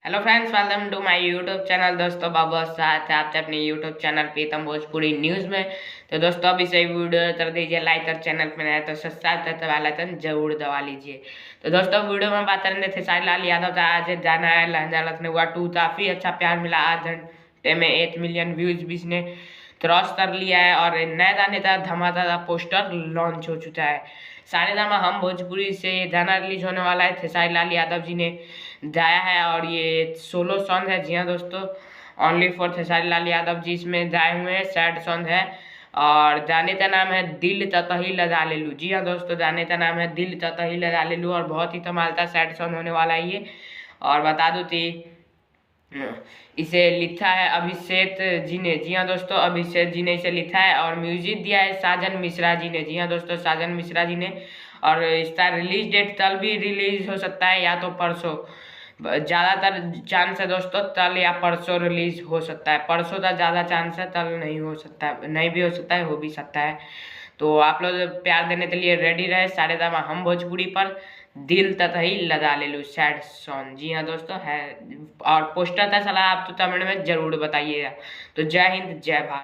Hello friends, welcome to my YouTube channel. दोस्तों बहुत साथ है आपसे अपने YouTube channel Pritam Bhojpuri news में। तो दोस्तों अभी से वीडियो कर दीजिए लाइक और चैनल पे नया तो सब्सक्राइब करते वाला आइकन जरूर दबा लीजिए। तो दोस्तों वीडियो में बात करेंगे खेसारी लाल यादव का आज जाना है लहंगा लखनऊ हुआ 2 काफ़ी अच्छा प्यार मिला। आज घंटे में 8 मिलियन व्यूज भी इसने क्रॉस कर लिया है और नए गाने का धमाकेदार पोस्टर लॉन्च हो चुका है। सारेगामा हम भोजपुरी से गाना रिलीज होने वाला है, खेसारी लाल यादव जी ने गाया है और ये सोलो सॉन्ग है। जी हाँ दोस्तों, ओनली फॉर खेसारी लाल यादव जी इसमें गाए हुए हैं, सैड सॉन्ग है और गाने का नाम है दिल ततही लगा ले लूँ। जी हाँ दोस्तों, गाने का नाम है दिल ततही लगा ले लूँ और बहुत ही कमाल का सैड सॉन्ग होने वाला है ये। और बता दूँ कि इसे लिखा है अभिषेक जी ने। जी हाँ दोस्तों, अभिषेक जी ने इसे लिखा है और म्यूजिक दिया है साजन मिश्रा जी ने। जी हाँ दोस्तों, साजन मिश्रा जी ने। और इसका रिलीज डेट कल भी रिलीज हो सकता है या तो परसों। ज़्यादातर चांस है दोस्तों कल या परसों रिलीज हो सकता है। परसों का ज़्यादा चांस है, कल नहीं हो सकता है, नहीं भी हो सकता है, हो भी सकता है। तो आप लोग प्यार देने के लिए रेडी रहे सारेगामा हम भोजपुरी पर। दिल ततही लगा ले लूँ सैड सॉन्ग। जी हाँ दोस्तों है। और पोस्टर का सलाह आप तो कमेंट में जरूर बताइएगा। तो जय हिंद जय भारत।